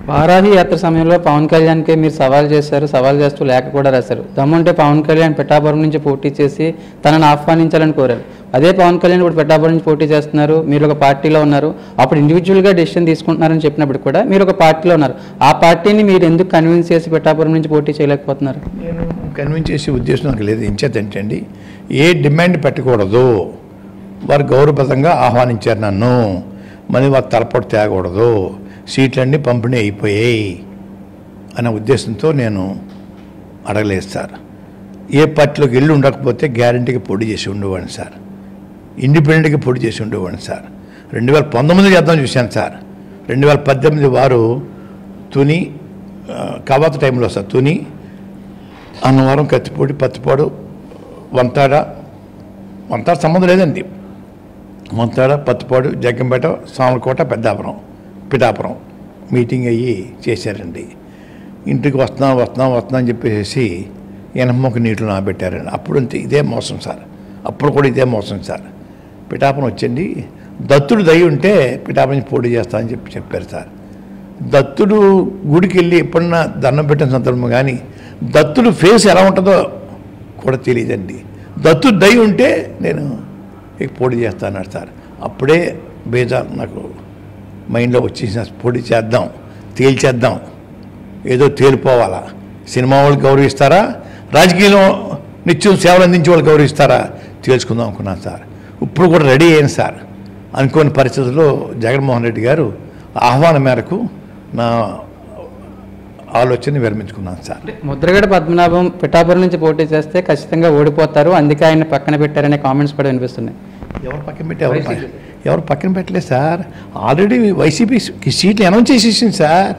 వారాహి యాత్ర సమయంలో పవన్ కళ్యాణ్కి మీరు సవాల్ చేశారు, సవాల్ చేస్తూ లేఖ కూడా రాశారు. దమ్ముంటే పవన్ కళ్యాణ్ పిఠాపురం నుంచి పోటీ చేసి తనను ఆహ్వానించాలని కోరారు. అదే పవన్ కళ్యాణ్ ఇప్పుడు పిఠాపురం నుంచి పోటీ చేస్తున్నారు, మీరు ఒక పార్టీలో ఉన్నారు. అప్పుడు ఇండివిజువల్గా డెసిషన్ తీసుకుంటున్నారని చెప్పినప్పుడు కూడా మీరు ఒక పార్టీలో ఉన్నారు. ఆ పార్టీని మీరు ఎందుకు కన్విన్స్ చేసి పిఠాపురం నుంచి పోటీ చేయలేకపోతున్నారు? నేను కన్విన్స్ చేసే ఉద్దేశం నాకు లేదు. ఎంచేతంటే అండి, ఏ డిమాండ్ పెట్టకూడదు, వారు గౌరవప్రదంగా ఆహ్వానించారు నన్ను, మళ్ళీ వారు తలపొట్టు తేగకూడదు, సీట్లన్నీ పంపిణీ అయిపోయాయి అనే ఉద్దేశంతో నేను అడగలేదు సార్. ఏ పార్టీలోకి వెళ్ళి ఉండకపోతే గ్యారంటీకి పోటీ చేసి ఉండేవాడిని సార్, ఇండిపెండెంట్గా పోటీ చేసి ఉండేవాడిని సార్. 2019 చేద్దాం చూశాను సార్. 2018 వారు తుని కవాత టైంలో సార్, తుని, అన్నవరం, కత్తిపూడి, పత్తిపాడు, వంతాడ సంబంధం లేదండి, వంతాడ, పత్తిపాడు, జగ్గంపేట, సామలకోట, పెద్దాపురం, పిఠాపురం మీటింగ్ అయ్యి చేశారండి. ఇంటికి వస్తున్నా అని చెప్పేసి ఎనమ్మొక్క నీటిలో నాబెట్టారండి. అప్పుడు ఇదే మోసం సార్, అప్పుడు కూడా ఇదే మోసం సార్. పిఠాపురం వచ్చండి, దత్తుడు దయ ఉంటే పిఠాపురం నుంచి పోటీ చేస్తానని చెప్పారు సార్. దత్తుడు గుడికి వెళ్ళి ఎప్పుడన్నా దండం పెట్టిన సందర్భం కానీ దత్తుడు ఫేస్ ఎలా ఉంటుందో కూడా తెలియదండి. దత్తుడు దయ ఉంటే నేను పోటీ చేస్తాను సార్. అప్పుడే బేజార్ నాకు మైండ్లో వచ్చేసిన, పోటీ చేద్దాం, తేల్చేద్దాం, ఏదో తేలిపోవాలా. సినిమా వాళ్ళు గౌరవిస్తారా, రాజకీయంలో నిత్యం సేవలు అందించే వాళ్ళు గౌరవిస్తారా, తేల్చుకుందాం అనుకున్నాను సార్. ఇప్పుడు కూడా రెడీ అయ్యాను సార్. అనుకోని పరిస్థితుల్లో జగన్మోహన్ రెడ్డి గారు ఆహ్వానం మేరకు నా ఆలోచన విరమించుకున్నాను సార్. ముద్రగడ పద్మనాభం పిఠాపురం నుంచి పోటీ చేస్తే ఖచ్చితంగా ఓడిపోతారు, అందుకే ఆయన పక్కన పెట్టారనే కామెంట్స్ కూడా వినిపిస్తున్నాయి. ఎవరు పక్కన పెట్టి ఎవరు పక్కన పెట్టలేదు సార్. ఆల్రెడీ వైసీపీ సీట్లు అనౌన్స్ చేసేసింది సార్.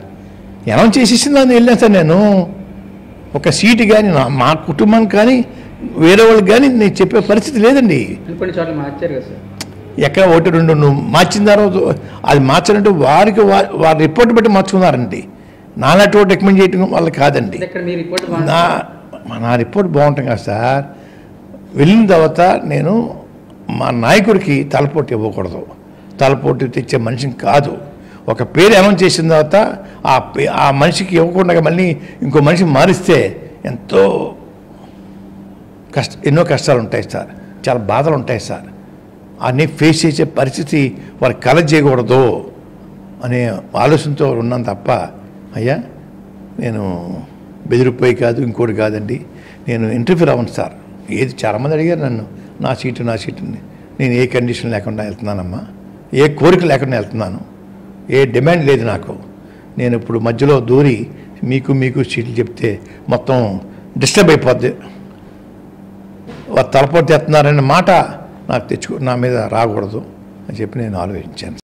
అనౌన్స్ చేసేసింది అని వెళ్ళాను సార్. నేను ఒక సీటు కానీ మా కుటుంబానికి కానీ వేరే వాళ్ళకి కానీ నేను చెప్పే పరిస్థితి లేదండి. కొన్ని చోట్ల మార్చారు కదా సార్, ఎక్కడ 1-2 నువ్వు మార్చిన తర్వాత అది మార్చాలంటే వారి రిపోర్ట్ బట్టి మార్చుకున్నారండి. నాలాంటి వాటి రికమెండ్ చేయడం వల్ల కాదండి. నా రిపోర్ట్ బాగుంటుంది కదా సార్. వెళ్ళిన తర్వాత నేను మా నాయకుడికి తలపోటు ఇవ్వకూడదు, తలపోటు తెచ్చే మనిషిని కాదు. ఒక పేరు అనౌన్స్ చేసిన తర్వాత ఆ మనిషికి ఇవ్వకుండా మళ్ళీ ఇంకో మనిషి మారిస్తే ఎన్నో కష్టాలు ఉంటాయి సార్, చాలా బాధలు ఉంటాయి సార్. అన్నీ ఫేస్ చేసే పరిస్థితి వారికి కలెక్ట్ చేయకూడదు అనే ఆలోచనతో ఉన్నాను తప్ప, అయ్యా నేను బెదిరిపోయి కాదు, ఇంకోటి కాదండి. నేను ఇంటర్ఫీర్ అవ్వను సార్. ఏది చాలామంది అడిగారు నన్ను, నా సీటు నేను ఏ కండిషన్ లేకుండా వెళ్తున్నానమ్మా, ఏ కోరిక లేకుండా వెళ్తున్నాను, ఏ డిమాండ్ లేదు నాకు. నేను ఇప్పుడు మధ్యలో దూరి మీకు సీట్లు చెప్తే మొత్తం డిస్టర్బ్ అయిపోద్ది, వారు తలపోటు తెస్తున్నారనే మాట నాకు నా మీద రాకూడదు అని చెప్పి నేను ఆలోచించాను.